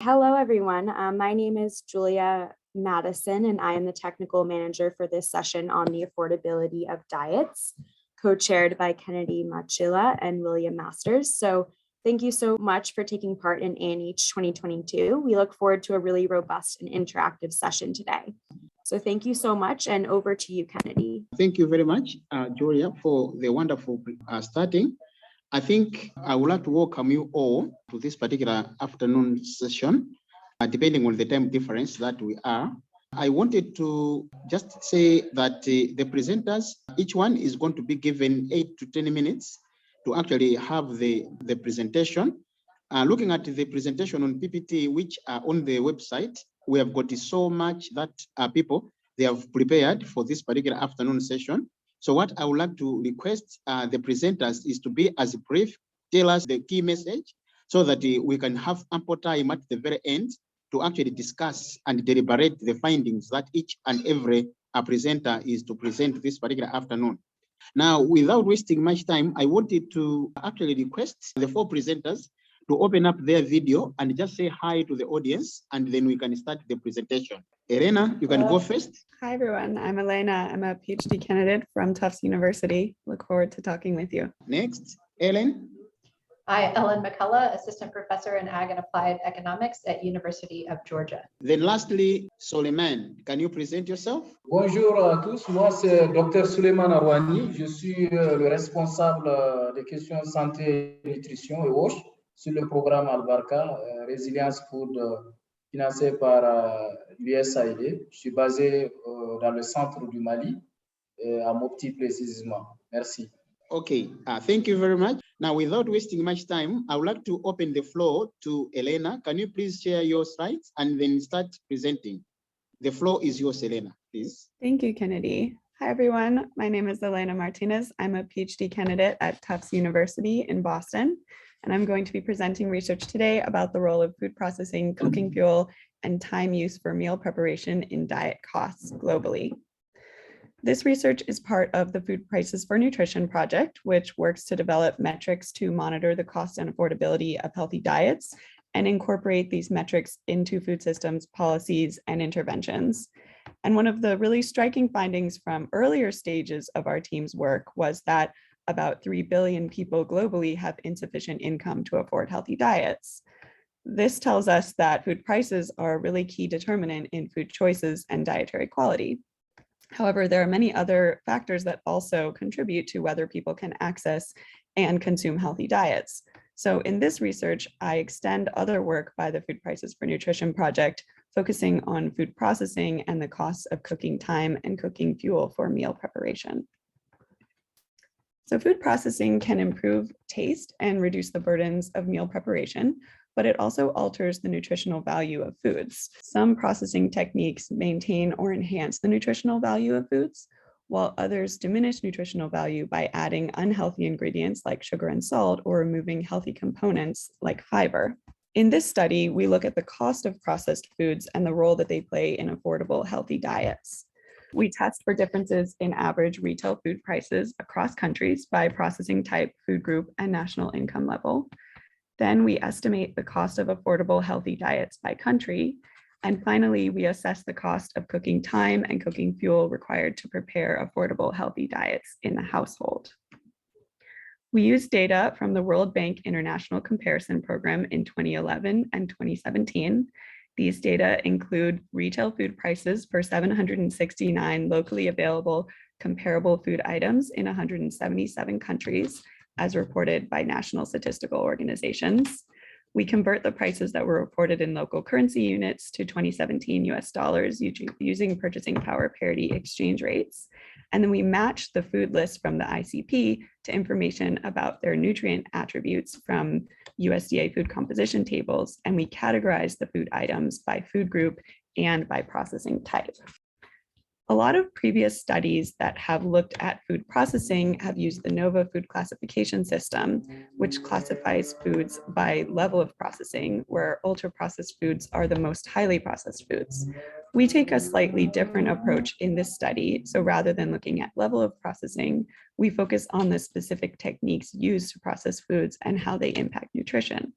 Hello, everyone. My name is Julia Madison, and I am the technical manager for this session on the affordability of diets, co-chaired by Kennedy Machila and William Masters. So thank you so much for taking part in ANH 2022. We look forward to a really robust and interactive session today. So thank you so much, and over to you, Kennedy. Thank you very much, Julia, for the wonderful starting. I think I would like to welcome you all to this particular afternoon session, depending on the time difference that we are. I wanted to just say that the presenters, each one is going to be given 8 to 10 minutes to actually have the presentation. Looking at the presentation on PPT, which are on the website, we have got so much that people, they have prepared for this particular afternoon session. So what I would like to request the presenters is to be as brief, tell us the key message so that we can have ample time at the very end to actually discuss and deliberate the findings that each and every presenter is to present this particular afternoon. Now, without wasting much time, I wanted to actually request the 4 presenters to open up their video and just say hi to the audience, and then we can start the presentation. Elena, you can go first. Hi, everyone. I'm Elena. I'm a PhD candidate from Tufts University. Look forward to talking with you. Next, Ellen. Hi, Ellen McCullough, Assistant Professor in Ag and Applied Economics at University of Georgia. Then lastly, Soleiman, can you present yourself? Bonjour à tous, moi c'est Dr Suleiman Arwani, je suis le responsable des questions santé, nutrition et WASH sur le programme Albarca, Resilience Food, financé par l'USAID. Je suis basé dans le centre du Mali, à Mopti précisément. Merci. Okay, thank you very much. Now, without wasting much time, I would like to open the floor to Elena. Can you please share your slides and then start presenting? The floor is yours, Elena, please. Thank you, Kennedy. Hi, everyone. My name is Elena Martinez. I'm a PhD candidate at Tufts University in Boston, and I'm going to be presenting research today about the role of food processing, cooking fuel, and time use for meal preparation in diet costs globally. This research is part of the Food Prices for Nutrition project, which works to develop metrics to monitor the cost and affordability of healthy diets and incorporate these metrics into food systems, policies, and interventions. And one of the really striking findings from earlier stages of our team's work was that about 3 billion people globally have insufficient income to afford healthy diets. This tells us that food prices are a really key determinant in food choices and dietary quality. However, there are many other factors that also contribute to whether people can access and consume healthy diets. So in this research, I extend other work by the Food Prices for Nutrition project, focusing on food processing and the costs of cooking time and cooking fuel for meal preparation. So food processing can improve taste and reduce the burdens of meal preparation, but it also alters the nutritional value of foods. Some processing techniques maintain or enhance the nutritional value of foods, while others diminish nutritional value by adding unhealthy ingredients like sugar and salt or removing healthy components like fiber. In this study, we look at the cost of processed foods and the role that they play in affordable, healthy diets. We test for differences in average retail food prices across countries by processing type, food group, and national income level. Then we estimate the cost of affordable, healthy diets by country. And finally, we assess the cost of cooking time and cooking fuel required to prepare affordable, healthy diets in the household. We use data from the World Bank International Comparison Program in 2011 and 2017. These data include retail food prices for 769 locally available comparable food items in 177 countries, as reported by national statistical organizations. We convert the prices that were reported in local currency units to 2017 US dollars using purchasing power parity exchange rates. And then we match the food list from the ICP to information about their nutrient attributes from USDA food composition tables, and we categorize the food items by food group and by processing type. A lot of previous studies that have looked at food processing have used the NOVA food classification system, which classifies foods by level of processing, where ultra-processed foods are the most highly processed foods. We take a slightly different approach in this study. So rather than looking at level of processing, we focus on the specific techniques used to process foods and how they impact nutrition.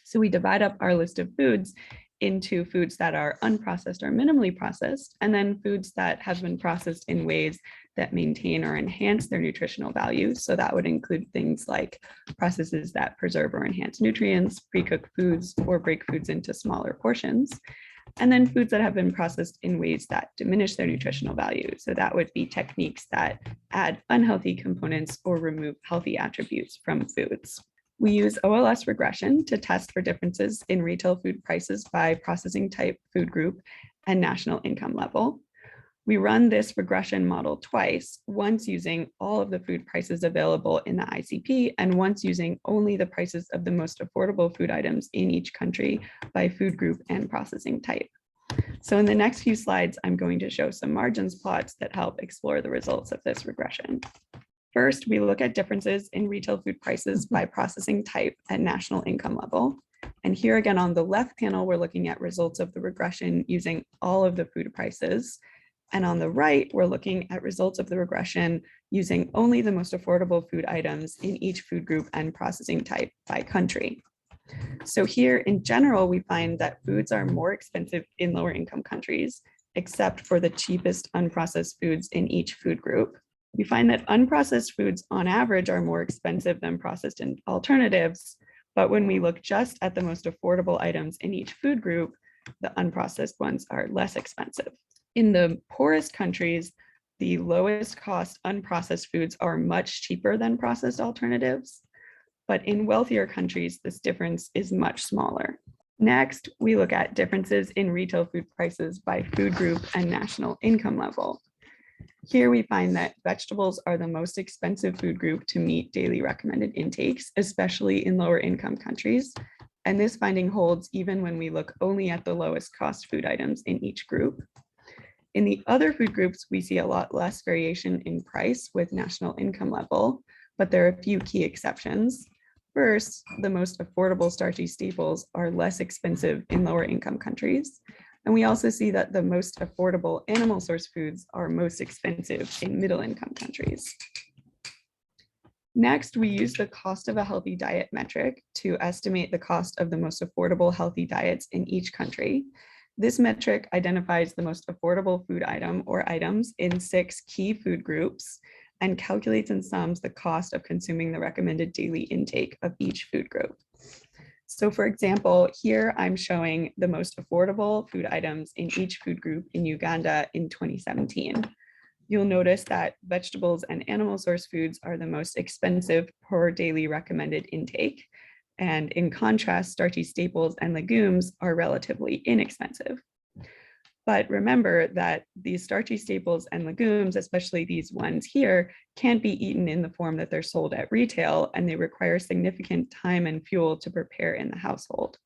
So we divide up our list of foods into foods that are unprocessed or minimally processed, and then foods that have been processed in ways that maintain or enhance their nutritional value. So that would include things like processes that preserve or enhance nutrients, pre-cook foods, or break foods into smaller portions. And then foods that have been processed in ways that diminish their nutritional value. So that would be techniques that add unhealthy components or remove healthy attributes from foods. We use OLS regression to test for differences in retail food prices by processing type, food group, and national income level. We run this regression model twice, once using all of the food prices available in the ICP and once using only the prices of the most affordable food items in each country by food group and processing type. So in the next few slides, I'm going to show some margins plots that help explore the results of this regression. First, we look at differences in retail food prices by processing type and national income level. And here again on the left panel, we're looking at results of the regression using all of the food prices. And on the right, we're looking at results of the regression using only the most affordable food items in each food group and processing type by country. So here in general, we find that foods are more expensive in lower income countries, except for the cheapest unprocessed foods in each food group. We find that unprocessed foods on average are more expensive than processed alternatives, but when we look just at the most affordable items in each food group, the unprocessed ones are less expensive. In the poorest countries, the lowest cost unprocessed foods are much cheaper than processed alternatives, but in wealthier countries, this difference is much smaller. Next, we look at differences in retail food prices by food group and national income level. Here we find that vegetables are the most expensive food group to meet daily recommended intakes, especially in lower income countries. And this finding holds even when we look only at the lowest cost food items in each group. In the other food groups, we see a lot less variation in price with national income level, but there are a few key exceptions. First, the most affordable starchy staples are less expensive in lower income countries. And we also see that the most affordable animal source foods are most expensive in middle income countries. Next, we use the cost of a healthy diet metric to estimate the cost of the most affordable healthy diets in each country. This metric identifies the most affordable food item or items in 6 key food groups and calculates and sums the cost of consuming the recommended daily intake of each food group. So for example, here I'm showing the most affordable food items in each food group in Uganda in 2017. You'll notice that vegetables and animal source foods are the most expensive per daily recommended intake. And in contrast, starchy staples and legumes are relatively inexpensive. But remember that these starchy staples and legumes, especially these ones here, can't be eaten in the form that they're sold at retail, and they require significant time and fuel to prepare in the household.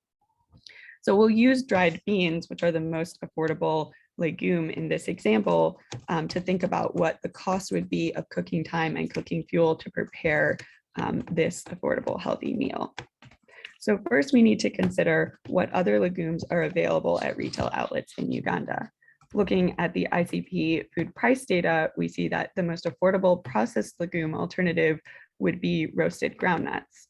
So we'll use dried beans, which are the most affordable legume in this example, to think about what the cost would be of cooking time and cooking fuel to prepare this affordable, healthy meal. So first, we need to consider what other legumes are available at retail outlets in Uganda. Looking at the ICP food price data, we see that the most affordable processed legume alternative would be roasted groundnuts.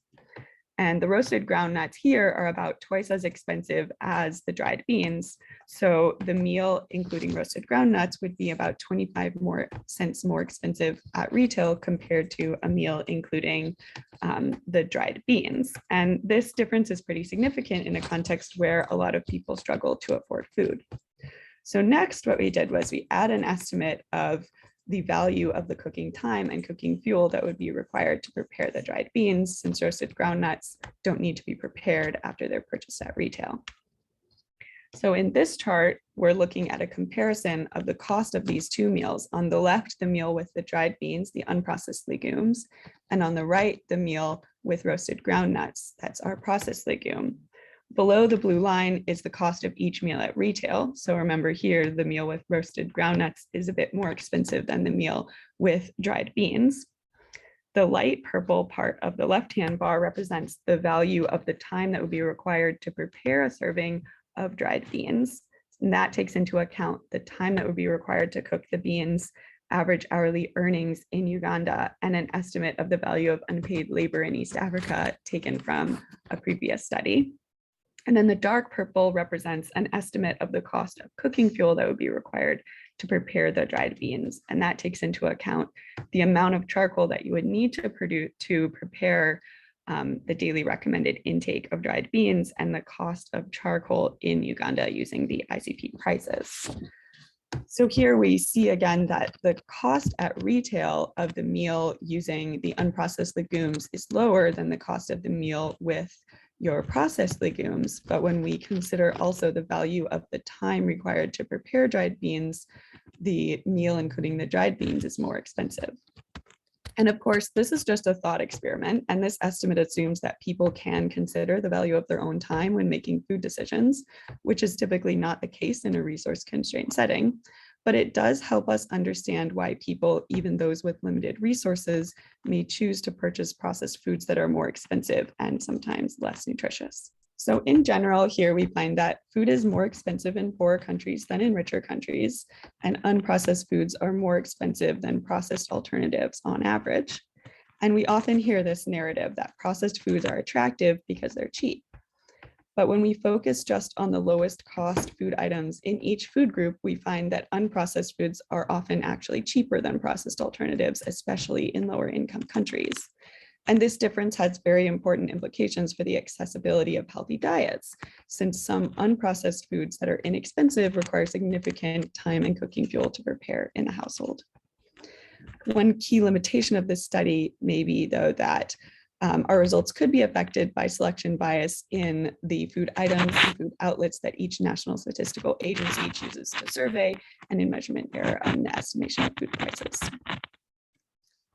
And the roasted groundnuts here are about twice as expensive as the dried beans. So the meal, including roasted groundnuts, would be about 25 cents more expensive at retail compared to a meal including the dried beans. And this difference is pretty significant in a context where a lot of people struggle to afford food. So next, what we did was we add an estimate of the value of the cooking time and cooking fuel that would be required to prepare the dried beans, since roasted groundnuts don't need to be prepared after they're purchased at retail. So in this chart, we're looking at a comparison of the cost of these two meals. On the left, the meal with the dried beans, the unprocessed legumes, and on the right, the meal with roasted groundnuts, that's our processed legume. Below the blue line is the cost of each meal at retail. So remember here, the meal with roasted groundnuts is a bit more expensive than the meal with dried beans. The light purple part of the left-hand bar represents the value of the time that would be required to prepare a serving of dried beans. And that takes into account the time that would be required to cook the beans, average hourly earnings in Uganda, and an estimate of the value of unpaid labor in East Africa taken from a previous study. And then the dark purple represents an estimate of the cost of cooking fuel that would be required to prepare the dried beans. And that takes into account the amount of charcoal that you would need to produce to prepare the daily recommended intake of dried beans and the cost of charcoal in Uganda using the ICP prices. So here we see again that the cost at retail of the meal using the unprocessed legumes is lower than the cost of the meal with your processed legumes. But when we consider also the value of the time required to prepare dried beans, the meal including the dried beans is more expensive. And of course, this is just a thought experiment, and this estimate assumes that people can consider the value of their own time when making food decisions, which is typically not the case in a resource-constrained setting. But it does help us understand why people, even those with limited resources, may choose to purchase processed foods that are more expensive and sometimes less nutritious. So in general, here we find that food is more expensive in poorer countries than in richer countries, and unprocessed foods are more expensive than processed alternatives on average. And we often hear this narrative that processed foods are attractive because they're cheap. But when we focus just on the lowest cost food items in each food group, we find that unprocessed foods are often actually cheaper than processed alternatives, especially in lower income countries. And this difference has very important implications for the accessibility of healthy diets, since some unprocessed foods that are inexpensive require significant time and cooking fuel to prepare in the household. One key limitation of this study may be, though, that our results could be affected by selection bias in the food items and food outlets that each national statistical agency chooses to survey, and in measurement error on the estimation of food prices.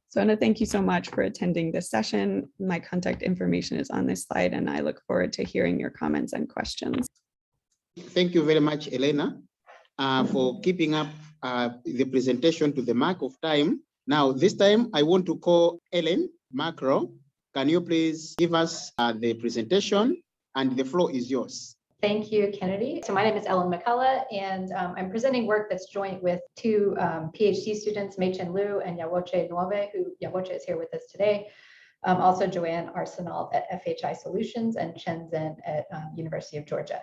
So Anna, thank you so much for attending this session. My contact information is on this slide, and I look forward to hearing your comments and questions. Thank you very much, Elena, for keeping up the presentation to the mark of time. Now, this time I want to call Ellen Macro. Can you please give us the presentation, and the floor is yours. Thank you, Kennedy. So my name is Ellen McCullough, and I'm presenting work that's joint with two PhD students, Mei-Chen Liu and Yawoche Nwove, who Yawoche is here with us today. Also Joanne Arsenault at FHI Solutions and Chen Zhen at University of Georgia.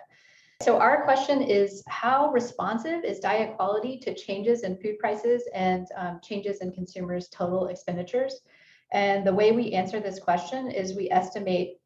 So our question is, how responsive is diet quality to changes in food prices and changes in consumers' total expenditures? And the way we answer this question is we estimate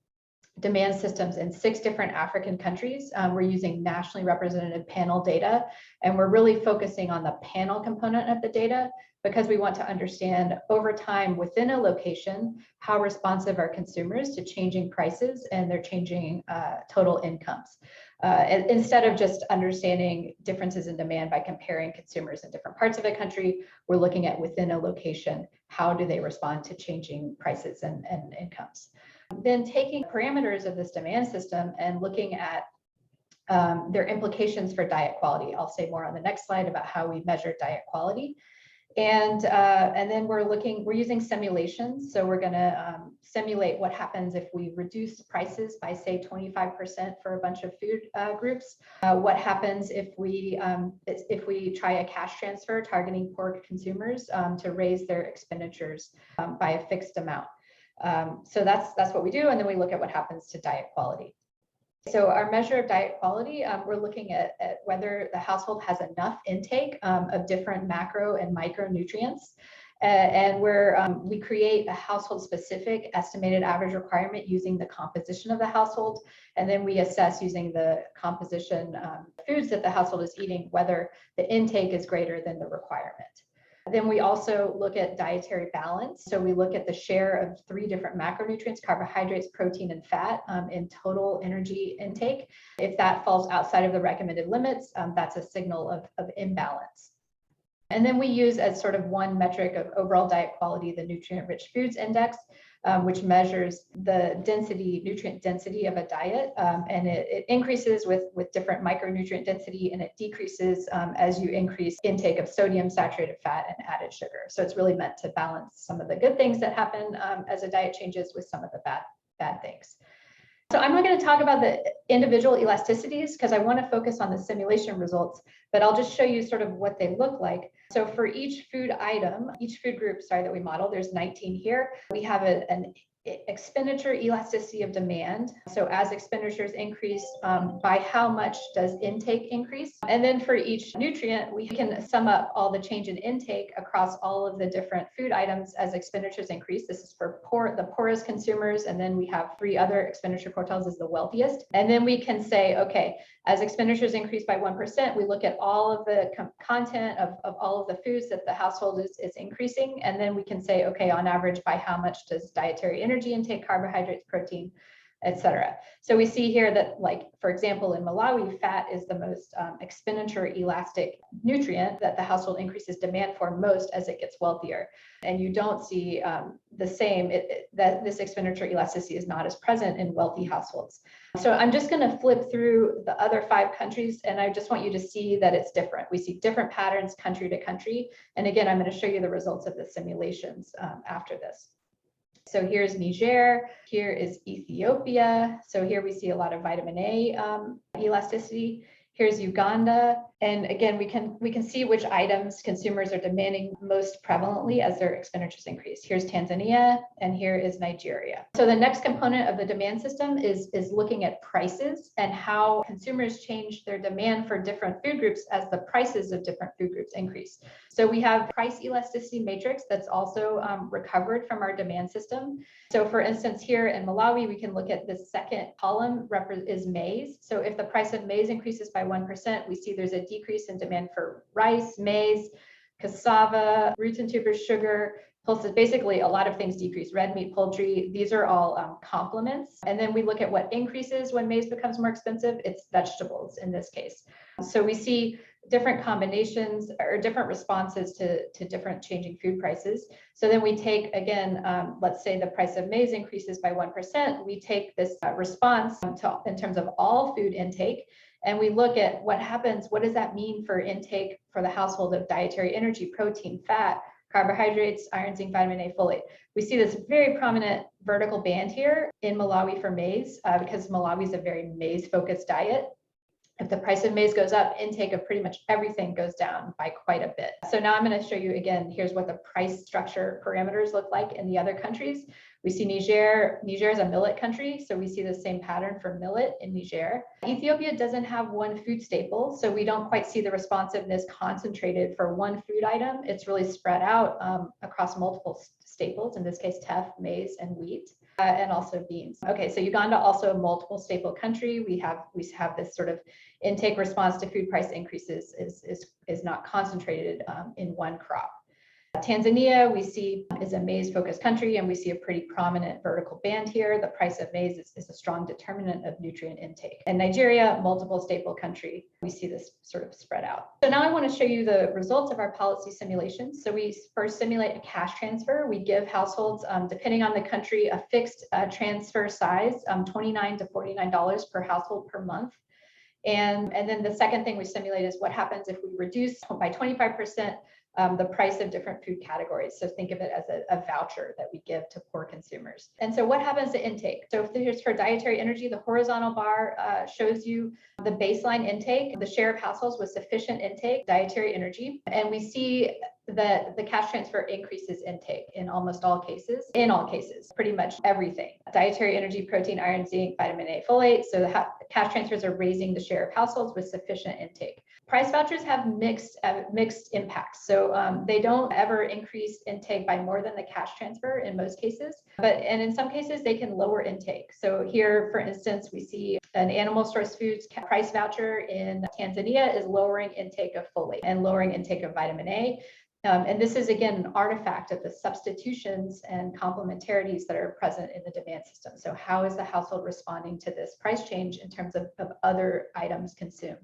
demand systems in 6 different African countries. We're using nationally representative panel data, and we're really focusing on the panel component of the data because we want to understand over time within a location, how responsive are consumers to changing prices and their changing total incomes. Instead of just understanding differences in demand by comparing consumers in different parts of the country, we're looking at within a location, how do they respond to changing prices and incomes. Then taking parameters of this demand system and looking at their implications for diet quality. I'll say more on the next slide about how we measure diet quality. And then we're using simulations. So we're gonna simulate what happens if we reduce prices by say 25% for a bunch of food groups. What happens if we try a cash transfer targeting poor consumers to raise their expenditures by a fixed amount. So that's what we do, and then we look at what happens to diet quality. So our measure of diet quality, we're looking at whether the household has enough intake of different macro and micronutrients. And we create a household-specific estimated average requirement using the composition of the household, and then we assess using the composition foods that the household is eating, whether the intake is greater than the requirement. Then we also look at dietary balance. So we look at the share of 3 different macronutrients, carbohydrates, protein, and fat in total energy intake. If that falls outside of the recommended limits, that's a signal of imbalance. And then we use as sort of one metric of overall diet quality, the nutrient-rich foods index, which measures the nutrient density of a diet. And it increases with different micronutrient density, and it decreases as you increase intake of sodium, saturated fat, and added sugar. So it's really meant to balance some of the good things that happen as a diet changes with some of the bad things. So I'm not going to talk about the individual elasticities because I want to focus on the simulation results, but I'll just show you sort of what they look like. So for each food item, each food group, that we model, there's 19 here. We have an expenditure elasticity of demand. So as expenditures increase, by how much does intake increase? And then for each nutrient, we can sum up all the change in intake across all of the different food items as expenditures increase. This is for the poorest consumers. And then we have 3 other expenditure quartiles as the wealthiest. And then we can say, okay, as expenditures increase by 1%, we look at all of the content of all of the foods that the household is increasing. And then we can say, okay, on average, by how much does dietary energy intake, carbohydrates, protein, etc. So we see here that, like, for example, in Malawi, fat is the most expenditure elastic nutrient that the household increases demand for most as it gets wealthier. And you don't see the same, that this expenditure elasticity is not as present in wealthy households. So I'm just going to flip through the other 5 countries, and I just want you to see that it's different. We see different patterns country to country. And again, I'm going to show you the results of the simulations after this. So here's Niger, here is Ethiopia. So here we see a lot of vitamin A elasticity. Here's Uganda. And again, we can see which items consumers are demanding most prevalently as their expenditures increase. Here's Tanzania, and here is Nigeria. So the next component of the demand system is looking at prices and how consumers change their demand for different food groups as the prices of different food groups increase. So we have price elasticity matrix that's also recovered from our demand system. So for instance, here in Malawi, we can look at the second column is maize. So if the price of maize increases by 1%, we see there's a decrease in demand for rice, maize, cassava, roots and tubers, sugar, pulses. Basically, a lot of things decrease. Red meat, poultry, these are all complements. And then we look at what increases when maize becomes more expensive. It's vegetables in this case. So we see different combinations or different responses to different changing food prices. So then we take, again, let's say the price of maize increases by 1%. We take this response in terms of all food intake, and we look at what happens. What does that mean for intake for the household of dietary energy, protein, fat, carbohydrates, iron, zinc, vitamin A, folate? We see this very prominent vertical band here in Malawi for maize because Malawi is a very maize-focused diet. If the price of maize goes up, intake of pretty much everything goes down by quite a bit. So now I'm going to show you again, here's what the price structure parameters look like in the other countries. We see Niger is a millet country, so we see the same pattern for millet in Niger. Ethiopia doesn't have one food staple, so we don't quite see the responsiveness concentrated for one food item. It's really spread out across multiple staples, in this case, teff, maize, and wheat. And also beans. Okay, so Uganda, also a multiple staple country. We have this sort of intake response to food price increases is not concentrated in one crop. Tanzania, we see, is a maize-focused country, and we see a pretty prominent vertical band here. The price of maize is a strong determinant of nutrient intake. And Nigeria, multiple staple country, we see this sort of spread out. So now I want to show you the results of our policy simulations. So we first simulate a cash transfer. We give households, depending on the country, a fixed transfer size, $29 to $49 per household per month. And then the second thing we simulate is what happens if we reduce by 25% the price of different food categories. So think of it as a voucher that we give to poor consumers. And so what happens to intake? So if there's for dietary energy, the horizontal bar shows you the baseline intake, the share of households with sufficient intake, dietary energy. And we see that the cash transfer increases intake in almost all cases, pretty much everything. Dietary energy, protein, iron, zinc, vitamin A, folate. So the cash transfers are raising the share of households with sufficient intake. Price vouchers have mixed impacts. So they don't ever increase intake by more than the cash transfer in most cases, and in some cases they can lower intake. So here, for instance, we see an animal source foods price voucher in Tanzania is lowering intake of folate and lowering intake of vitamin A. And this is, again, an artifact of the substitutions and complementarities that are present in the demand system. So how is the household responding to this price change in terms of other items consumed?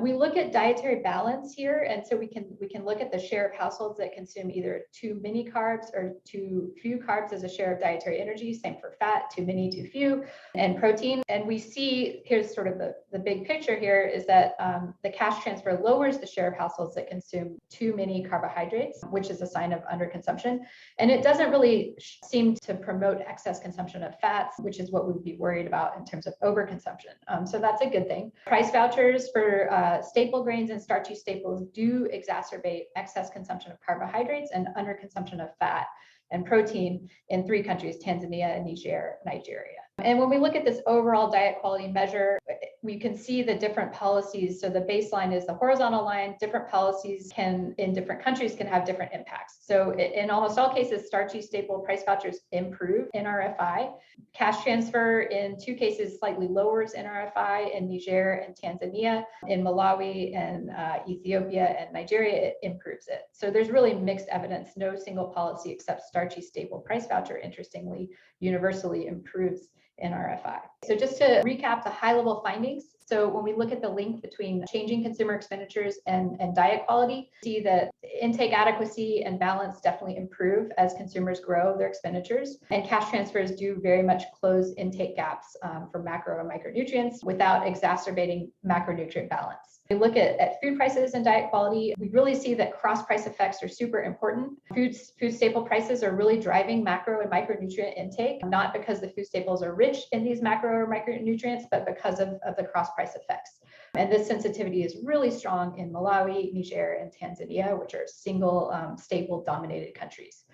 We look at dietary balance here. And so we can look at the share of households that consume either too many carbs or too few carbs as a share of dietary energy. Same for fat, too many, too few, and protein. And we see, here's sort of the big picture here, is that the cash transfer lowers the share of households that consume too many carbohydrates, which is a sign of underconsumption. And it doesn't really seem to promote excess consumption of fats, which is what we would be worried about in terms of overconsumption. So that's a good thing. Price vouchers for staple grains and starchy staples do exacerbate excess consumption of carbohydrates and underconsumption of fat. and protein in 3 countries, Tanzania, Niger, Nigeria. And when we look at this overall diet quality measure, we can see the different policies. So the baseline is the horizontal line. Different policies in different countries can have different impacts. So in almost all cases, starchy staple price vouchers improve NRFI. Cash transfer in 2 cases slightly lowers NRFI in Niger and Tanzania. In Malawi and Ethiopia and Nigeria, it improves it. So there's really mixed evidence. No single policy except starchy staple price voucher, interestingly, universally improves NRFI. So just to recap the high-level findings. So when we look at the link between changing consumer expenditures and diet quality, see that intake adequacy and balance definitely improve as consumers grow their expenditures. And cash transfers do very much close intake gaps for macro and micronutrients without exacerbating macronutrient balance. We look at food prices and diet quality, we really see that cross-price effects are super important. Food staple prices are really driving macro and micronutrient intake, not because the food staples are rich in these macro or micronutrients, but because of the cross-price effects. And this sensitivity is really strong in Malawi, Niger, and Tanzania, which are single staple dominated countries.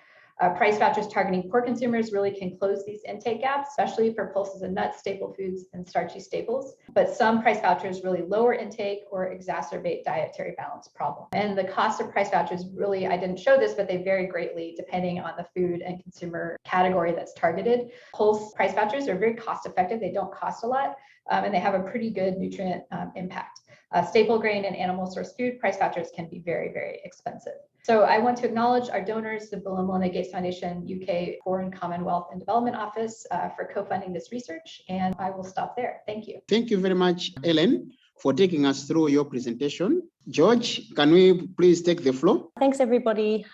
Price vouchers targeting poor consumers really can close these intake gaps, especially for pulses and nuts, staple foods, and starchy staples. But some price vouchers really lower intake or exacerbate dietary balance problem. And the cost of price vouchers really, I didn't show this, but they vary greatly depending on the food and consumer category that's targeted. Pulse price vouchers are very cost effective. They don't cost a lot, and they have a pretty good nutrient impact. Staple grain and animal source food price vouchers can be very, very expensive. So I want to acknowledge our donors, the Bill and Melinda Gates Foundation UK Foreign Commonwealth and Development Office for co-funding this research. And I will stop there. Thank you. Thank you very much, Ellen, for taking us through your presentation. George, can we please take the floor? Thanks everybody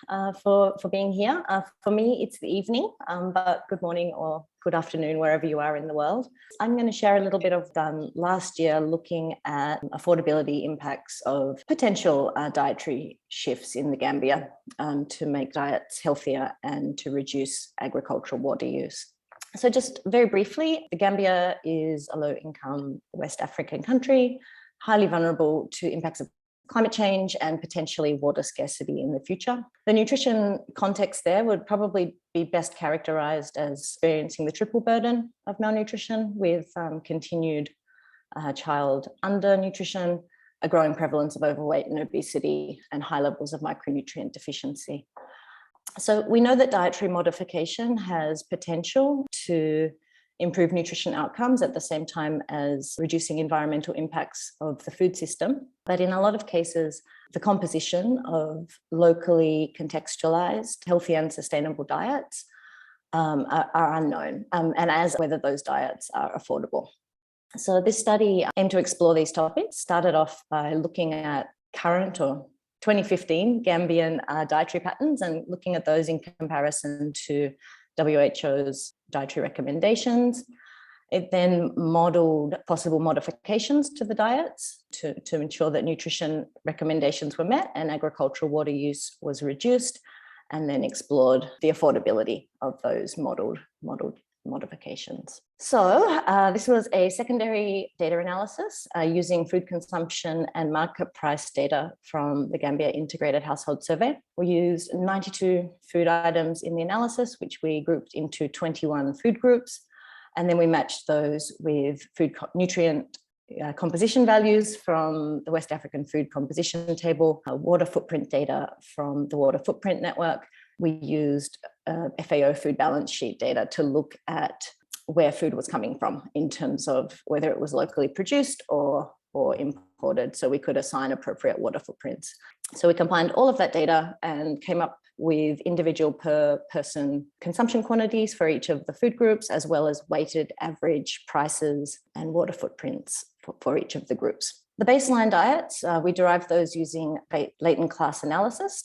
for being here. For me, it's the evening, but good morning or good afternoon, wherever you are in the world. I'm going to share a little bit of last year looking at affordability impacts of potential dietary shifts in the Gambia to make diets healthier and to reduce agricultural water use. So just very briefly, the Gambia is a low-income West African country, highly vulnerable to impacts of climate change and potentially water scarcity in the future. The nutrition context there would probably be best characterized as experiencing the triple burden of malnutrition with continued child undernutrition, a growing prevalence of overweight and obesity, and high levels of micronutrient deficiency. So we know that dietary modification has potential to improve nutrition outcomes at the same time as reducing environmental impacts of the food system. But in a lot of cases, the composition of locally contextualized, healthy and sustainable diets are unknown, and as whether those diets are affordable. So this study aimed to explore these topics, started off by looking at current or 2015 Gambian dietary patterns and looking at those in comparison to WHO's dietary recommendations. It then modeled possible modifications to the diets to ensure that nutrition recommendations were met and agricultural water use was reduced, and then explored the affordability of those modeled modifications. So this was a secondary data analysis using food consumption and market price data from the Gambia Integrated Household Survey. We used 92 food items in the analysis, which we grouped into 21 food groups. And then we matched those with food nutrient composition values from the West African Food Composition Table, water footprint data from the Water Footprint Network. We used FAO food balance sheet data to look at where food was coming from in terms of whether it was locally produced or imported, so we could assign appropriate water footprints. So we combined all of that data and came up with individual per person consumption quantities for each of the food groups, as well as weighted average prices and water footprints for each of the groups. The baseline diets, we derived those using latent class analysis,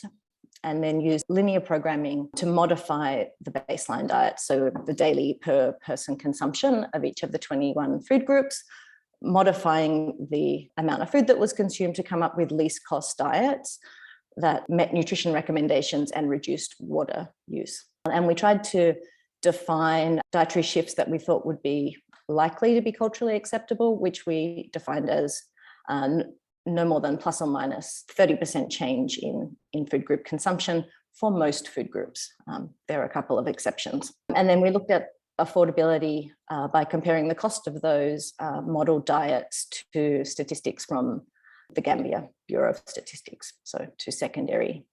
and then use linear programming to modify the baseline diet. So the daily per person consumption of each of the 21 food groups, modifying the amount of food that was consumed to come up with least cost diets that met nutrition recommendations and reduced water use. And we tried to define dietary shifts that we thought would be likely to be culturally acceptable, which we defined as no more than plus or minus 30% change in food group consumption for most food groups. There are a couple of exceptions. And then we looked at affordability by comparing the cost of those model diets to statistics from the Gambia Bureau of Statistics, so to secondary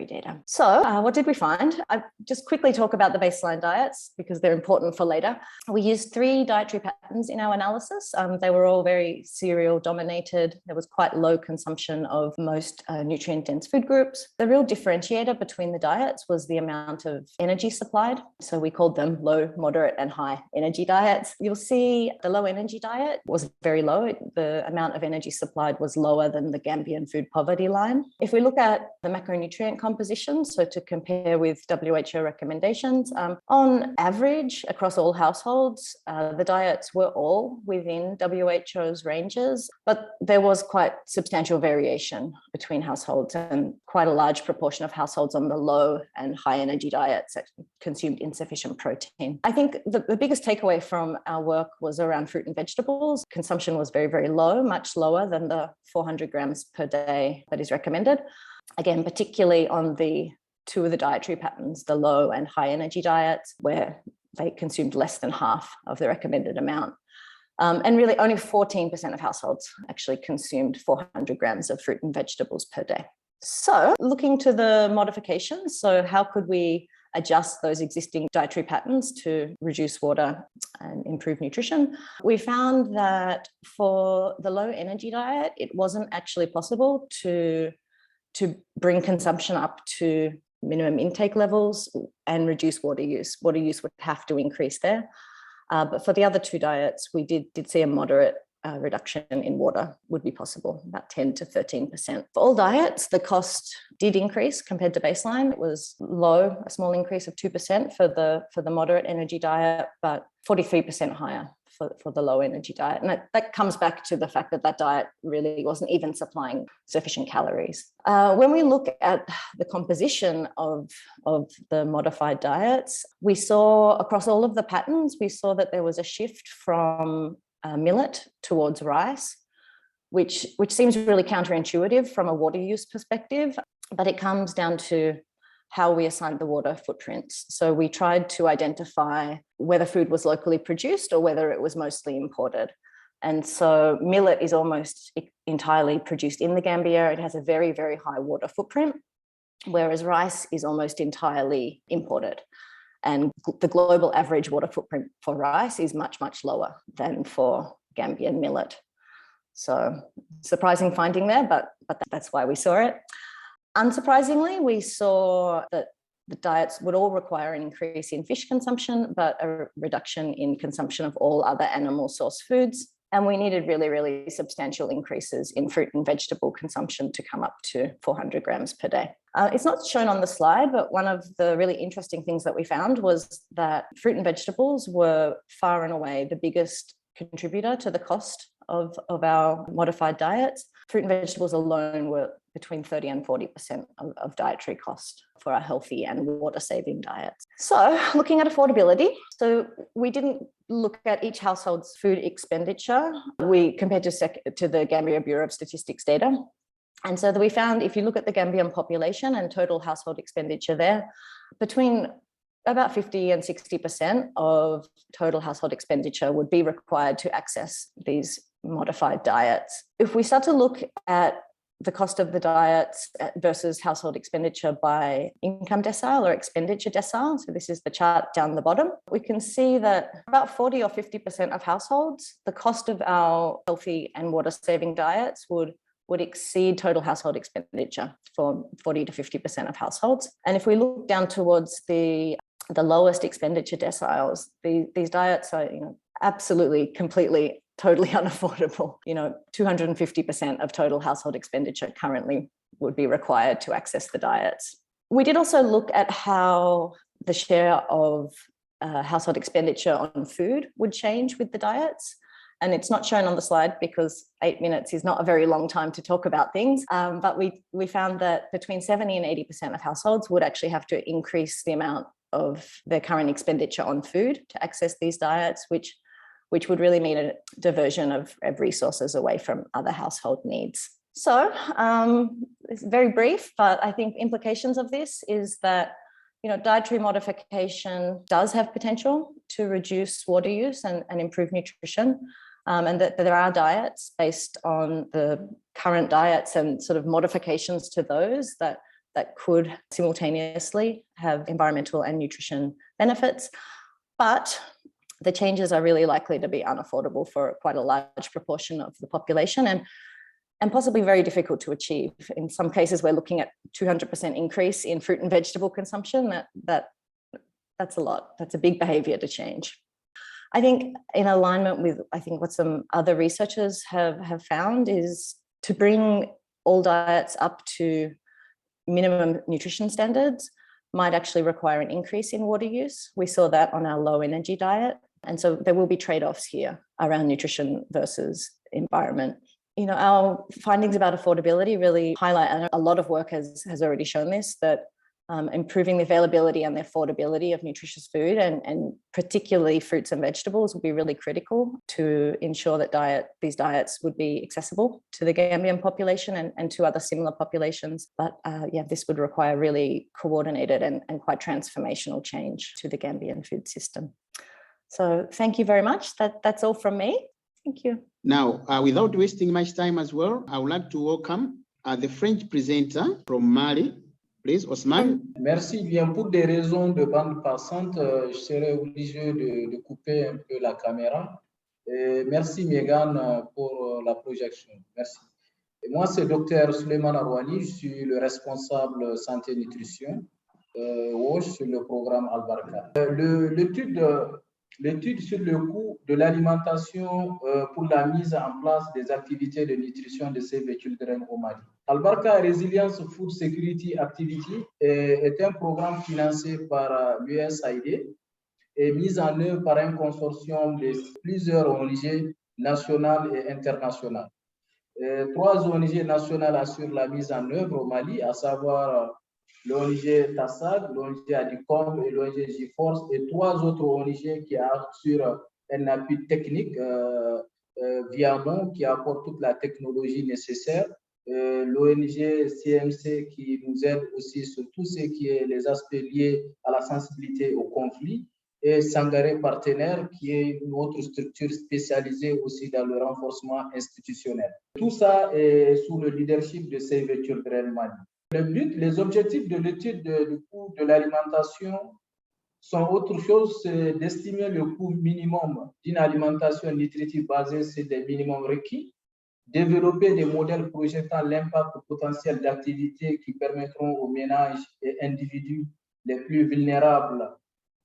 data. So what did we find? I just quickly talk about the baseline diets because they're important for later. We used 3 dietary patterns in our analysis. They were all very cereal dominated. There was quite low consumption of most nutrient dense food groups. The real differentiator between the diets was the amount of energy supplied. So we called them low, moderate and high energy diets. You'll see the low energy diet was very low. The amount of energy supplied was lower than the Gambian food poverty line. If we look at the macronutrient composition, so to compare with WHO recommendations, on average across all households, the diets were all within WHO's ranges, but there was quite substantial variation between households and quite a large proportion of households on the low and high energy diets that consumed insufficient protein. I think the biggest takeaway from our work was around fruit and vegetables. Consumption was very, very low, much lower than the 400 grams per day that is recommended. Again, particularly on the 2 of the dietary patterns, the low and high energy diets, where they consumed less than half of the recommended amount. And really only 14% of households actually consumed 400 grams of fruit and vegetables per day. So looking to the modifications, so how could we adjust those existing dietary patterns to reduce water and improve nutrition? We found that for the low energy diet, it wasn't actually possible to bring consumption up to minimum intake levels and reduce water use. Water use would have to increase there. But for the other 2 diets, we did see a moderate reduction in water would be possible, about 10 to 13%. For all diets, the cost did increase compared to baseline. It was low, a small increase of 2% for the moderate energy diet, but 43% higher for the low energy diet. And that comes back to the fact that diet really wasn't even supplying sufficient calories. When we look at the composition of the modified diets, we saw across all of the patterns, we saw that there was a shift from millet towards rice, which seems really counterintuitive from a water use perspective, but it comes down to how we assigned the water footprints. So we tried to identify whether food was locally produced or whether it was mostly imported. And so millet is almost entirely produced in the Gambia. It has a very, very high water footprint, whereas rice is almost entirely imported. And the global average water footprint for rice is much, much lower than for Gambian millet. So surprising finding there, but that's why we saw it. Unsurprisingly, we saw that the diets would all require an increase in fish consumption, but a reduction in consumption of all other animal source foods. And we needed really, really substantial increases in fruit and vegetable consumption to come up to 400 grams per day. It's not shown on the slide, but one of the really interesting things that we found was that fruit and vegetables were far and away the biggest contributor to the cost of our modified diets. Fruit and vegetables alone were between 30 and 40% of dietary cost for our healthy and water-saving diets. So looking at affordability, so we didn't look at each household's food expenditure. We compared to the Gambia Bureau of Statistics data. And so we found if you look at the Gambian population and total household expenditure there, between about 50 and 60% of total household expenditure would be required to access these modified diets. If we start to look at the cost of the diets versus household expenditure by income decile or expenditure decile, so this is the chart down the bottom, we can see that about 40 or 50% of households, the cost of our healthy and water-saving diets would exceed total household expenditure for 40 to 50% of households. And if we look down towards the lowest expenditure deciles, these diets are absolutely, completely, totally unaffordable. 250% of total household expenditure currently would be required to access the diets. We did also look at how the share of household expenditure on food would change with the diets. And it's not shown on the slide because 8 minutes is not a very long time to talk about things. But we found that between 70 and 80% of households would actually have to increase the amount of their current expenditure on food to access these diets, which would really mean a diversion of resources away from other household needs. So it's very brief, but I think implications of this is that dietary modification does have potential to reduce water use and improve nutrition, and that there are diets based on the current diets and sort of modifications to those that could simultaneously have environmental and nutrition benefits. But the changes are really likely to be unaffordable for quite a large proportion of the population and possibly very difficult to achieve. In some cases, we're looking at 200% increase in fruit and vegetable consumption. That's a lot. That's a big behavior to change. I think in alignment with, what some other researchers have found is to bring all diets up to minimum nutrition standards might actually require an increase in water use. We saw that on our low energy diet. And so there will be trade-offs here around nutrition versus environment. Our findings about affordability really highlight, and a lot of work has already shown this, that improving the availability and the affordability of nutritious food and particularly fruits and vegetables will be really critical to ensure that these diets would be accessible to the Gambian population and to other similar populations. But this would require really coordinated and quite transformational change to the Gambian food system. So thank you very much. That's all from me. Thank you. Now, without wasting much time as well, I would like to welcome the French presenter from Mali. Please, Osman. Merci. Bien, pour des raisons de bande passante, je serai obligé de couper un peu la caméra. Et merci, Megan, pour la projection. Merci. Et moi, c'est Dr Suleiman Arouani. Je suis le responsable santé et nutrition sur le programme Al-Barka. L'étude sur le coût de l'alimentation pour la mise en place des activités de nutrition de Save the Children au Mali. Al-Barka Resilience Food Security Activity est un programme financé par l'USAID et mis en œuvre par un consortium de plusieurs ONG nationales et internationales. 3 ONG nationales assurent la mise en œuvre au Mali, à savoir l'ONG TASSAG, l'ONG ADICOM et l'ONG GFORCE, et 3 autres ONG qui assurent un appui technique via nous, qui apporte toute la technologie nécessaire. L'ONG CMC qui nous aide aussi sur tout ce qui est les aspects liés à la sensibilité au conflit, et Sangaré Partenaire qui est une autre structure spécialisée aussi dans le renforcement institutionnel. Tout ça est sous le leadership de Save the Children Mali. Les objectifs de l'étude du coût de l'alimentation sont autre chose, c'est d'estimer le coût minimum d'une alimentation nutritive basée sur des minimums requis, développer des modèles projetant l'impact potentiel d'activités qui permettront aux ménages et individus les plus vulnérables,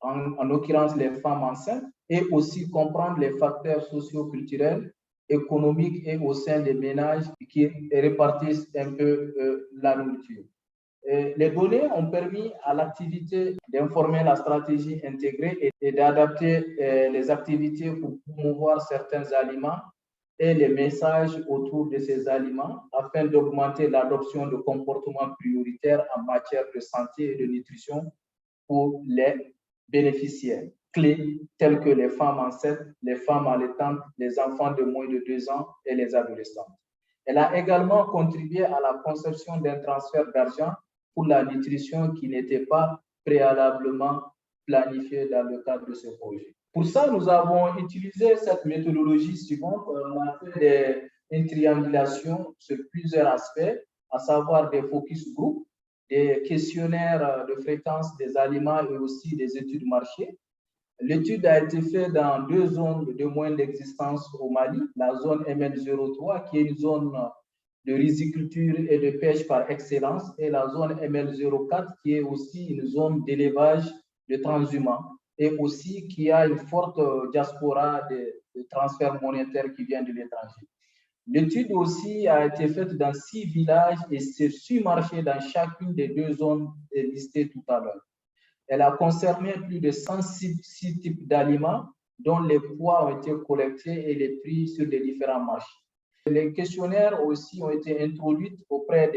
en l'occurrence les femmes enceintes, et aussi comprendre les facteurs socio-culturels, économiques et au sein des ménages qui répartissent un peu la nourriture. Les données ont permis à l'activité d'informer la stratégie intégrée et d'adapter les activités pour promouvoir certains aliments et les messages autour de ces aliments afin d'augmenter l'adoption de comportements prioritaires en matière de santé et de nutrition pour les bénéficiaires clés tels que les femmes enceintes, les femmes allaitantes, les enfants de moins de 2 ans et les adolescents. Elle a également contribué à la conception d'un transfert d'argent pour la nutrition qui n'était pas préalablement planifié dans le cadre de ce projet. Pour ça, nous avons utilisé cette méthodologie suivante. On a fait une triangulation sur plusieurs aspects, à savoir des focus group, des questionnaires de fréquence des aliments et aussi des études marché. L'étude a été faite dans 2 zones de moyenne d'existence au Mali, la zone ML03 qui est une zone de riziculture et de pêche par excellence, et la zone ML04 qui est aussi une zone d'élevage de transhumants et aussi qui a une forte diaspora de transferts monétaires qui viennent de l'étranger. L'étude aussi a été faite dans 6 villages et sur 6 marchés dans chacune des 2 zones listées tout à l'heure. Elle a concerné plus de 106 types d'aliments dont les poids ont été collectés et les prix sur les différents marchés. Les questionnaires aussi ont été introduits auprès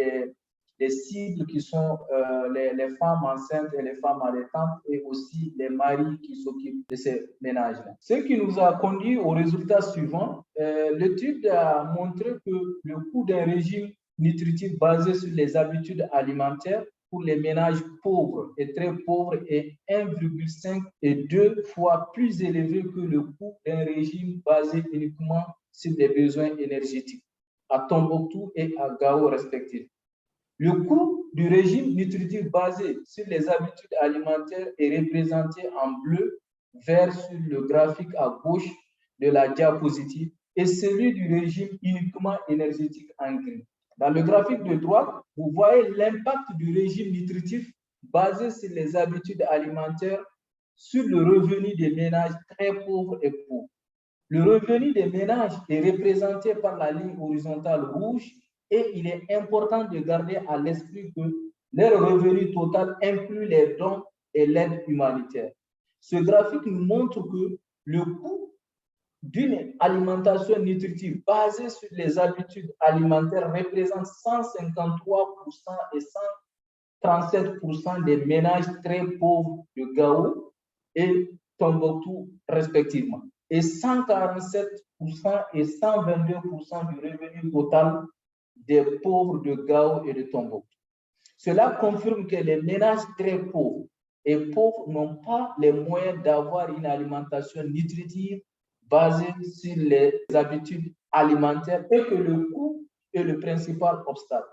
des cibles qui sont les femmes enceintes et les femmes allaitantes et aussi les maris qui s'occupent de ces ménages-là. Ce qui nous a conduit au résultat suivant. L'étude a montré que le coût d'un régime nutritif basé sur les habitudes alimentaires pour les ménages pauvres et très pauvres est 1,5 et 2 fois plus élevé que le coût d'un régime basé uniquement sur les besoins énergétiques à Tombouctou et à Gao respectivement. Le coût du régime nutritif basé sur les habitudes alimentaires est représenté en bleu, vert sur le graphique à gauche de la diapositive et celui du régime uniquement énergétique en gris. Dans le graphique de droite, vous voyez l'impact du régime nutritif basé sur les habitudes alimentaires sur le revenu des ménages très pauvres et pauvres. Le revenu des ménages est représenté par la ligne horizontale rouge et il est important de garder à l'esprit que leur revenu total inclut les dons et l'aide humanitaire. Ce graphique nous montre que le coût d'une alimentation nutritive basée sur les habitudes alimentaires représente 153% et 137% des ménages très pauvres de Gao et Tombouctou respectivement, et 147% et 122% du revenu total des pauvres de Gao et de Tombouctou. Cela confirme que les ménages très pauvres et pauvres n'ont pas les moyens d'avoir une alimentation nutritive basée sur les habitudes alimentaires et que le coût est le principal obstacle.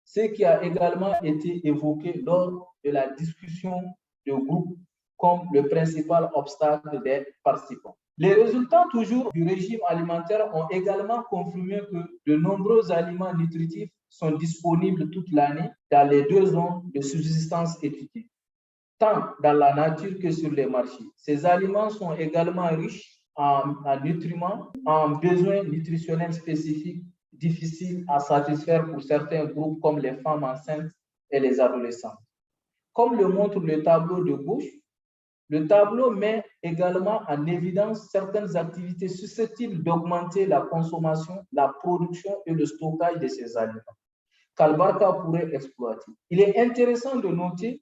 Ce qui a également été évoqué lors de la discussion de groupe comme le principal obstacle des participants. Les résultats toujours du régime alimentaire ont également confirmé que de nombreux aliments nutritifs sont disponibles toute l'année dans les deux zones de subsistance étudiées, tant dans la nature que sur les marchés. Ces aliments sont également riches en nutriments, en besoins nutritionnels spécifiques difficiles à satisfaire pour certains groupes comme les femmes enceintes et les adolescents. Comme le montre le tableau de gauche, le tableau met également en évidence certaines activités susceptibles d'augmenter la consommation, la production et le stockage de ces aliments qu'Albarca pourrait exploiter. Il est intéressant de noter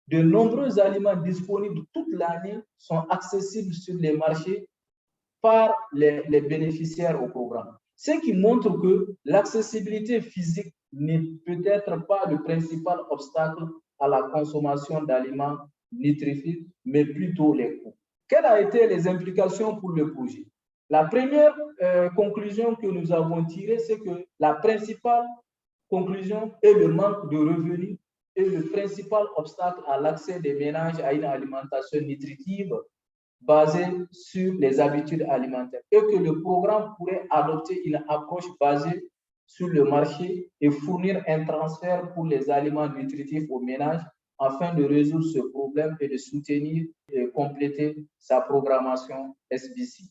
que de nombreux aliments disponibles toute l'année sont accessibles sur les marchés par les bénéficiaires au programme. Ce qui montre que l'accessibilité physique n'est peut-être pas le principal obstacle à la consommation d'aliments nutritifs, mais plutôt les coûts. Quelles ont été les implications pour le projet? La première conclusion que nous avons tirée, c'est que la principale conclusion est le manque de revenus et le principal obstacle à l'accès des ménages à une alimentation nutritive basée sur les habitudes alimentaires et que le programme pourrait adopter une approche basée sur le marché et fournir un transfert pour les aliments nutritifs aux ménages afin de résoudre ce problème et de soutenir et compléter sa programmation SBC.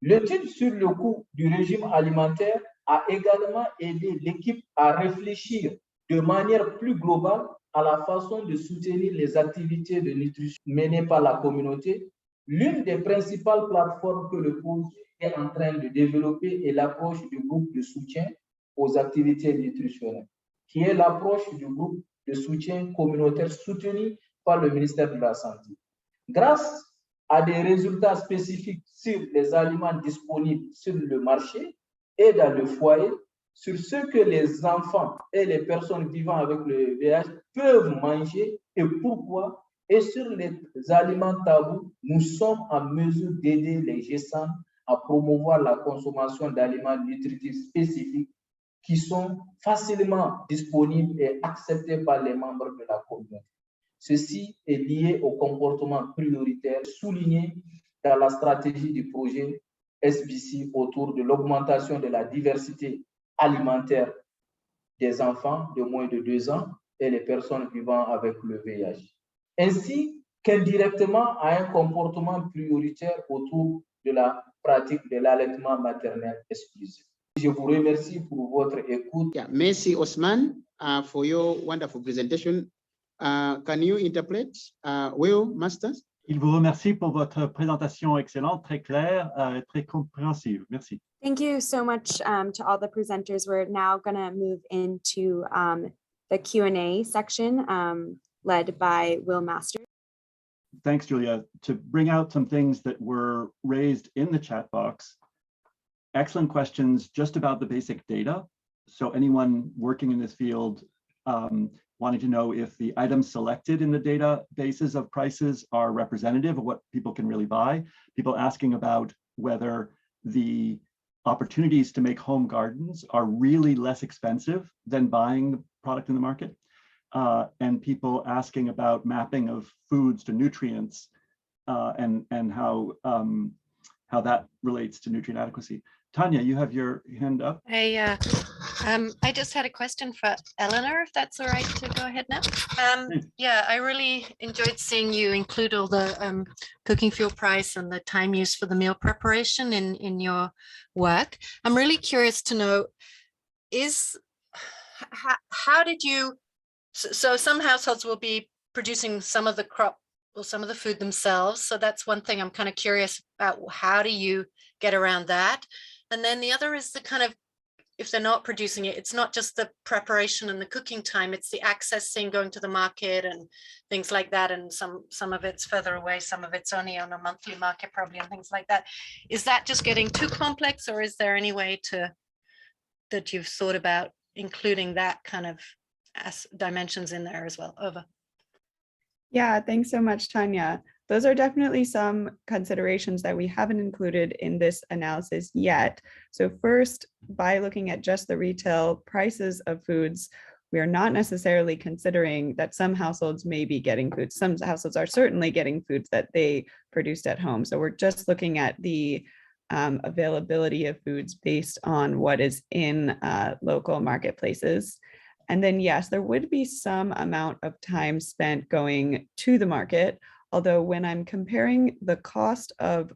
L'étude sur le coût du régime alimentaire a également aidé l'équipe à réfléchir de manière plus globale à la façon de soutenir les activités de nutrition menées par la communauté. L'une des principales plateformes que le projet est en train de développer est l'approche du groupe de soutien aux activités nutritionnelles, qui est l'approche du groupe de soutien communautaire soutenu par le ministère de la Santé. Grâce à des résultats spécifiques sur les aliments disponibles sur le marché et dans le foyer, sur ce que les enfants et les personnes vivant avec le VIH peuvent manger et pourquoi, et sur les aliments tabous, nous sommes en mesure d'aider les GESAN à promouvoir la consommation d'aliments nutritifs spécifiques qui sont facilement disponibles et acceptés par les membres de la communauté. Ceci est lié au comportement prioritaire souligné dans la stratégie du projet SBC autour de l'augmentation de la diversité alimentaire des enfants de moins de 2 ans et les personnes vivant avec le VIH, ainsi qu'indirectement à un comportement prioritaire autour de la pratique de l'allaitement maternel exclusif. Je vous remercie pour votre écoute. Yeah, merci Osman for your wonderful presentation. Can you interpret well, Masters? Il vous remercie pour votre présentation excellente, très claire, très compréhensive. Merci. Thank you so much to all the presenters. We're now going to move into the Q&A section led by Will Masters. Thanks, Julia. To bring out some things that were raised in the chat box, excellent questions just about the basic data So anyone working in this field wanting to know if the items selected in the databases of prices are representative of what people can really buy. People asking about whether the opportunities to make home gardens are really less expensive than buying the product in the market. And people asking about mapping of foods to nutrients and how that relates to nutrient adequacy. Tanya, you have your hand up. I just had a question for Eleanor, if that's all right to go ahead now. Yeah, I really enjoyed seeing you include all the cooking fuel price and the time used for the meal preparation in your work. I'm really curious to know, how did you, so some households will be producing some of the crop or some of the food themselves. So that's one thing I'm kind of curious about. How do you get around that? And then the other is the kind of, if they're not producing it, it's not just the preparation and the cooking time, it's the accessing, going to the market and things like that. And some of it's further away, some of it's only on a monthly market probably, and things like that. Is that just getting too complex, or is there any way that you've thought about including that kind of dimensions in there as well? Over. Yeah, thanks so much, Tanya. Those are definitely some considerations that we haven't included in this analysis yet. So first, by looking at just the retail prices of foods, we are not necessarily considering that some households may be getting food. Some households are certainly getting foods that they produced at home. So we're just looking at the availability of foods based on what is in local marketplaces. And then, yes, there would be some amount of time spent going to the market. Although when I'm comparing the cost of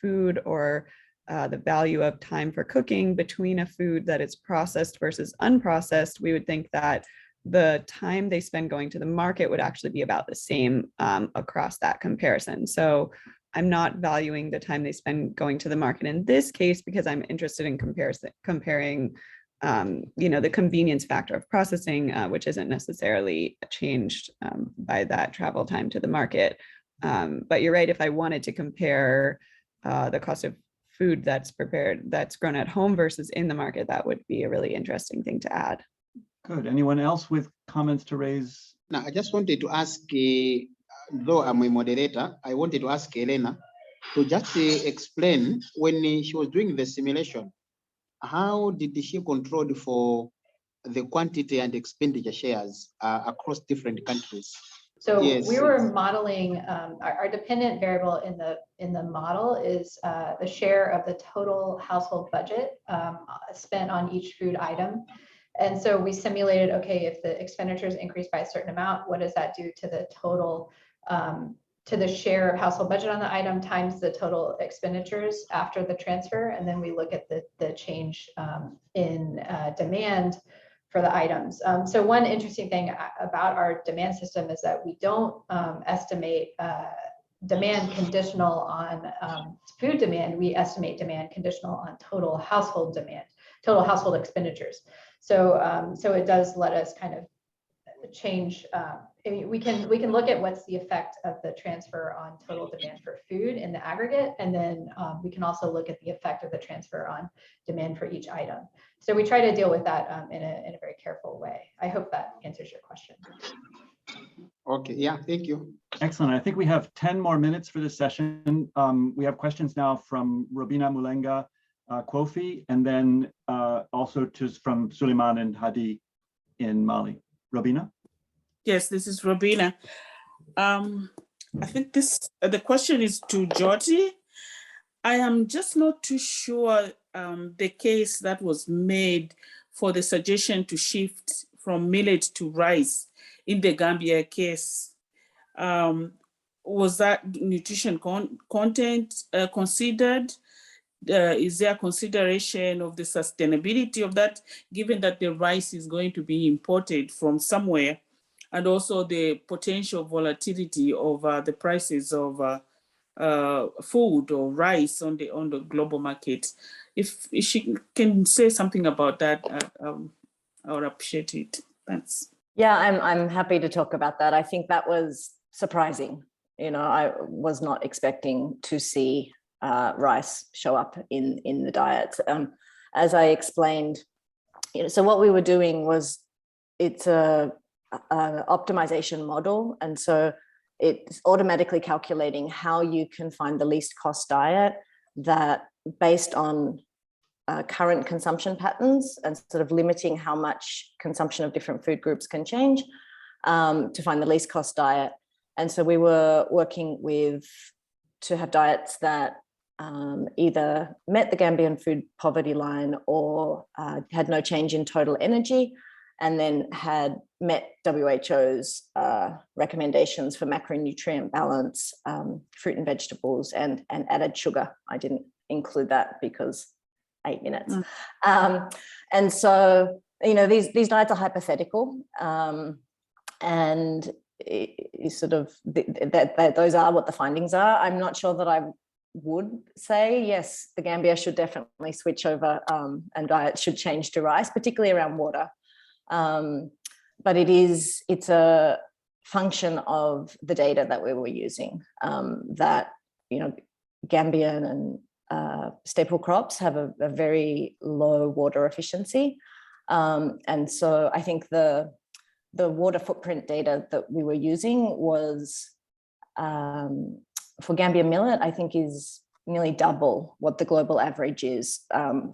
food or the value of time for cooking between a food that is processed versus unprocessed, we would think that the time they spend going to the market would actually be about the same across that comparison. So I'm not valuing the time they spend going to the market in this case because I'm interested in comparing the convenience factor of processing, which isn't necessarily changed by that travel time to the market. But you're right, if I wanted to compare the cost of food that's grown at home versus in the market, that would be a really interesting thing to add. Good. Anyone else with comments to raise? Now, I just wanted to ask, though I'm a moderator, I wanted to ask Elena to just explain when she was doing the simulation, how did she control for the quantity and expenditure shares across different countries? So yes, we were modeling our dependent variable in the model is the share of the total household budget spent on each food item. And so we simulated, okay, if the expenditures increase by a certain amount, what does that do to the total, to the share of household budget on the item times the total expenditures after the transfer? And then we look at the change in demand for the items. So one interesting thing about our demand system is that we don't estimate demand conditional on food demand. We estimate demand conditional on total household demand, total household expenditures. So so it does let us kind of change. I mean, we can look at what's the effect of the transfer on total demand for food in the aggregate, and then we can also look at the effect of the transfer on demand for each item. So we try to deal with that in a very careful way. I hope that answers your question. Okay, yeah, thank you. Excellent. I think we have 10 more minutes for this session. We have questions now from Robina Mulenga Kofi, and then also from Suleiman and Hadi in Mali. Robina? Yes, this is Robina. I think the question is to Jyoti. I am just not too sure the case that was made for the suggestion to shift from millet to rice in the Gambia case. Was that nutrition content considered? Is there consideration of the sustainability of that, given that the rice is going to be imported from somewhere, and also the potential volatility of the prices of food or rice on the global market? If she can say something about that, I would appreciate it. Thanks. Yeah, I'm happy to talk about that. I think that was surprising. You know, I was not expecting to see rice show up in the diet. As I explained so what we were doing was, it's a optimization model. And so it's automatically calculating how you can find the least cost diet that, based on current consumption patterns, and sort of limiting how much consumption of different food groups can change, to find the least cost diet. And so we were working to have diets that either met the Gambian food poverty line or had no change in total energy, and then had met WHO's recommendations for macronutrient balance, fruit and vegetables, and added sugar. I didn't include that because 8 minutes. And so, these diets are hypothetical, and sort of those are what the findings are. I'm not sure that I would say, yes, the Gambia should definitely switch over, and diet should change to rice, particularly around water. But it's a function of the data that we were using, that, Gambian and staple crops have a very low water efficiency. And so I think the water footprint data that we were using was, for Gambian millet, I think is nearly double what the global average is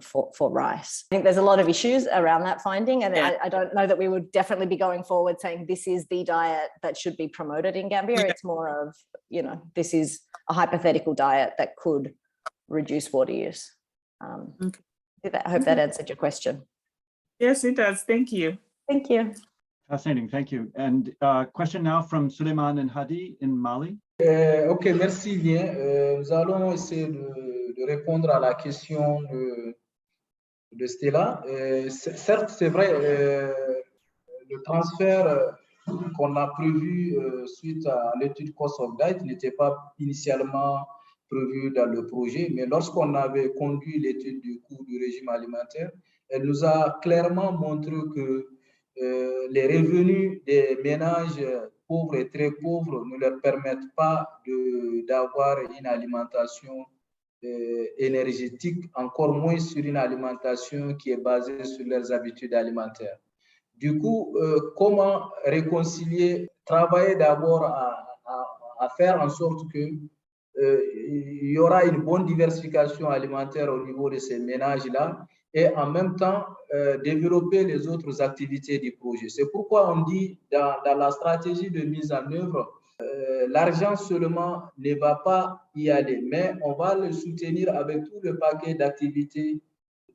for rice. I think there's a lot of issues around that finding, and I don't know that we would definitely be going forward saying this is the diet that should be promoted in Gambia. It's more of, this is a hypothetical diet that could reduce water use. I hope that answered your question. Yes, it does. Thank you. Thank you. Fascinating, thank you. And question now from Suleiman and Hadi in Mali. Ok, merci bien. Nous allons essayer de répondre à la question de Stella. Certes, c'est vrai, le transfert qu'on a prévu suite à l'étude Cost of Diet n'était pas initialement prévu dans le projet, mais lorsqu'on avait conduit l'étude du coût du régime alimentaire, elle nous a clairement montré que les revenus des ménages pauvres et très pauvres ne leur permettent pas d'avoir une alimentation énergétique, encore moins sur une alimentation qui est basée sur leurs habitudes alimentaires. Du coup, comment réconcilier, travailler d'abord à faire en sorte que il y aura une bonne diversification alimentaire au niveau de ces ménages-là, et en même temps développer les autres activités du projet. C'est pourquoi on dit dans la stratégie de mise en œuvre, l'argent seulement ne va pas y aller, mais on va le soutenir avec tout le paquet d'activités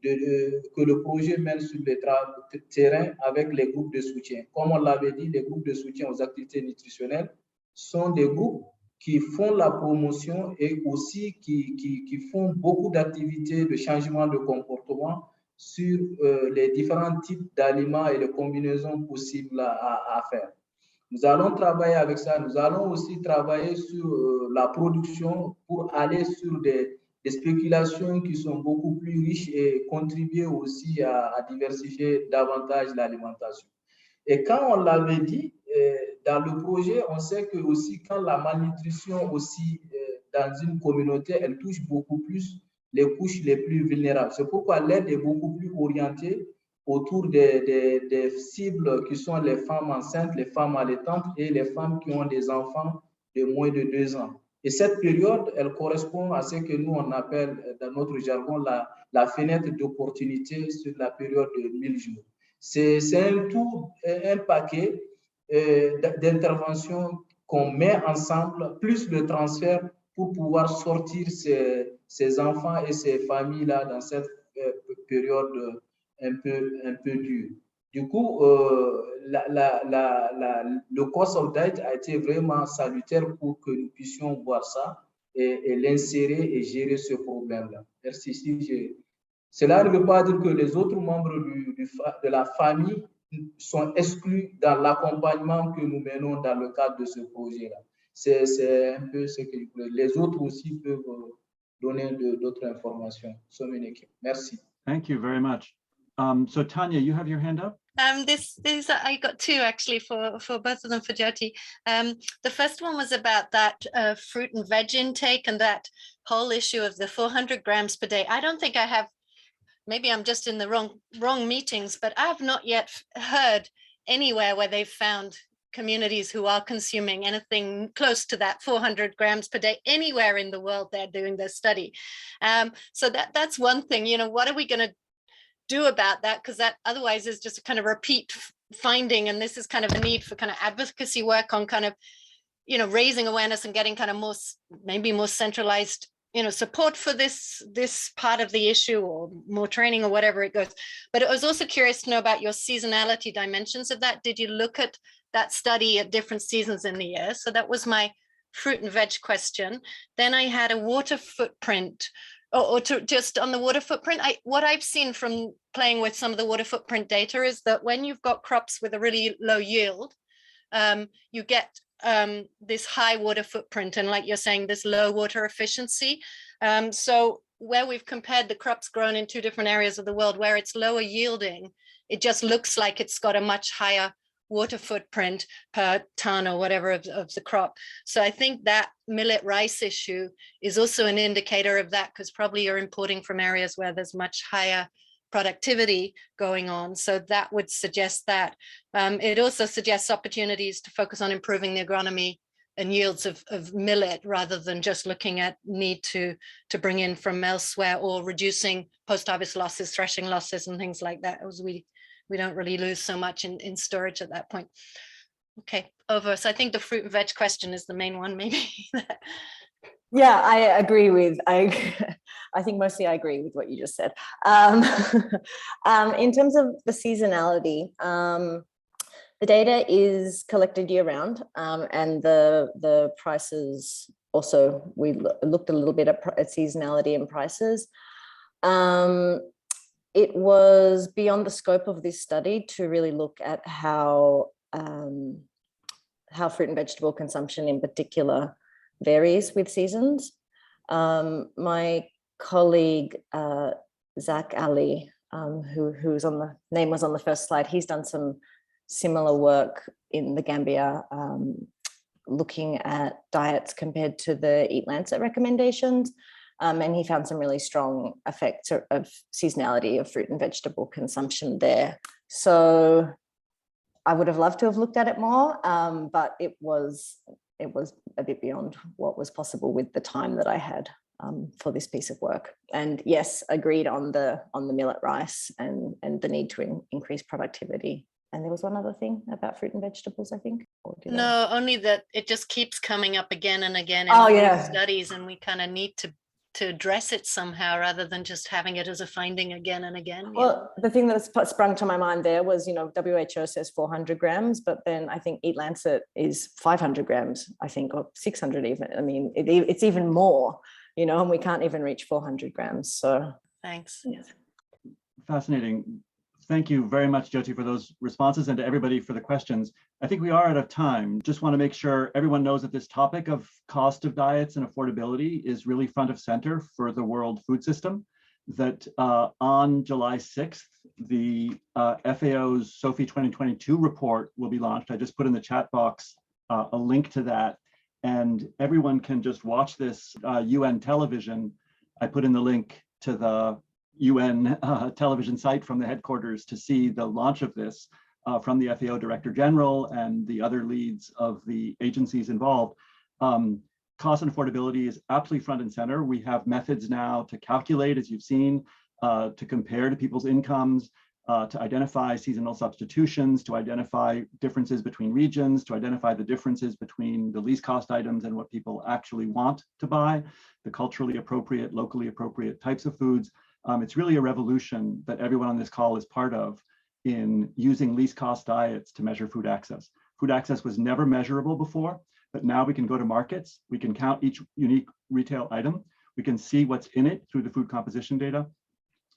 que le projet mène sur le terrain avec les groupes de soutien. Comme on l'avait dit, les groupes de soutien aux activités nutritionnelles sont des groupes qui font la promotion et aussi qui font beaucoup d'activités de changement de comportement sur les différents types d'aliments et les combinaisons possibles à faire. Nous allons travailler avec ça. Nous allons aussi travailler sur la production pour aller sur des spéculations qui sont beaucoup plus riches et contribuer aussi à diversifier davantage l'alimentation. Et quand on l'avait dit, dans le projet, on sait que aussi quand la malnutrition aussi dans une communauté, elle touche beaucoup plus les couches les plus vulnérables. C'est pourquoi l'aide est beaucoup plus orientée autour des cibles qui sont les femmes enceintes, les femmes allaitantes et les femmes qui ont des enfants de moins de 2 ans. Et cette période, elle correspond à ce que nous, on appelle dans notre jargon la fenêtre d'opportunité sur la période de 1000 jours. C'est un paquet d'interventions qu'on met ensemble, plus le transfert pour pouvoir sortir ces enfants et ces familles-là dans cette période un peu dure. Du coup, le cost of diet a été vraiment salutaire pour que nous puissions voir ça et l'insérer et gérer ce problème-là. Merci. Cela ne veut pas dire que les autres membres de la famille sont exclus dans l'accompagnement que nous menons dans le cadre de ce projet-là. C'est un peu ce que je voulais. Les autres aussi peuvent donner d'autres informations. Sommes une équipe. Merci. Thank you very much. So Tanya, you have your hand up? I got two actually for both of them for Jyoti. The first one was about that fruit and veg intake and that whole issue of the 400 grams per day. I don't think I have maybe I'm just in the wrong meetings, but I have not yet heard anywhere where they've found communities who are consuming anything close to that 400 grams per day anywhere in the world they're doing their study. So that's one thing, what are we going to do about that? Because that otherwise is just a kind of repeat finding. And this is kind of a need for kind of advocacy work on kind of, raising awareness and getting kind of maybe more centralized support for this part of the issue, or more training, or whatever it goes. But I was also curious to know about your seasonality dimensions of that. Did you look at that study at different seasons in the year? So that was my fruit and veg question. Then I had a water footprint, or just on the water footprint. What I've seen from playing with some of the water footprint data is that when you've got crops with a really low yield, you get this high water footprint, and like you're saying, this low water efficiency. So where we've compared the crops grown in two different areas of the world, where it's lower yielding, it just looks like it's got a much higher water footprint per ton or whatever of the crop. So I think that millet rice issue is also an indicator of that, because probably you're importing from areas where there's much higher productivity going on. So that would suggest that. It also suggests opportunities to focus on improving the agronomy and yields of millet, rather than just looking at need to bring in from elsewhere, or reducing post-harvest losses, threshing losses, and things like that, as we don't really lose so much in storage at that point. Okay, over. So I think the fruit and veg question is the main one, maybe. Yeah, I agree with, I think mostly I agree with what you just said. In terms of the seasonality, the data is collected year round, and the prices also, we looked a little bit at seasonality and prices. It was beyond the scope of this study to really look at how fruit and vegetable consumption in particular varies with seasons. My colleague, Zach Ali, who's on the name was on the first slide, he's done some similar work in the Gambia, looking at diets compared to the Eat Lancet recommendations. And he found some really strong effects of seasonality of fruit and vegetable consumption there. So I would have loved to have looked at it more, but it was a bit beyond what was possible with the time that I had for this piece of work. And yes, agreed on the millet rice and the need to increase productivity. And there was one other thing about fruit and vegetables, I think. No, only that it just keeps coming up again and again in all these studies, and we kind of need to address it somehow, rather than just having it as a finding again and again. Well, the thing that sprung to my mind there was, WHO says 400 grams, but then I think Eat Lancet is 500 grams, I think, or 600 even. I mean, it's even more, and we can't even reach 400 grams. So thanks. Yes. Fascinating. Thank you very much, Jyoti, for those responses, and to everybody for the questions. I think we are out of time. Just want to make sure everyone knows that this topic of cost of diets and affordability is really front of center for the world food system. That on July 6th, the FAO's SOFI 2022 report will be launched. I just put in the chat box a link to that, and everyone can just watch this UN television. I put in the link to the UN television site from the headquarters to see the launch of this from the FAO Director General and the other leads of the agencies involved. Cost and affordability is absolutely front and center. We have methods now to calculate, as you've seen, to compare to people's incomes, to identify seasonal substitutions, to identify differences between regions, to identify the differences between the least cost items and what people actually want to buy, the culturally appropriate, locally appropriate types of foods. It's really a revolution that everyone on this call is part of in using least cost diets to measure food access. Food access was never measurable before, but now we can go to markets, we can count each unique retail item, we can see what's in it through the food composition data,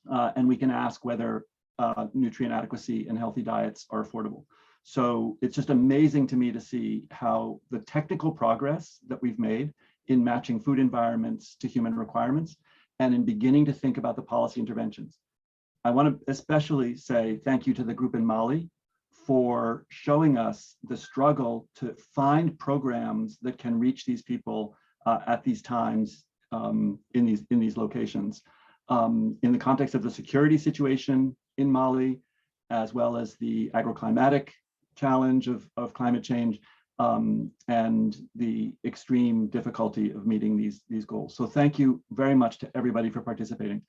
and we can ask whether nutrient adequacy and healthy diets are affordable. So it's just amazing to me to see how the technical progress that we've made in matching food environments to human requirements and in beginning to think about the policy interventions. I want to especially say thank you to the group in Mali for showing us the struggle to find programs that can reach these people at these times in these locations. in the context of the security situation in Mali, as well as the agroclimatic challenge of climate change, and the extreme difficulty of meeting these goals. So thank you very much to everybody for participating.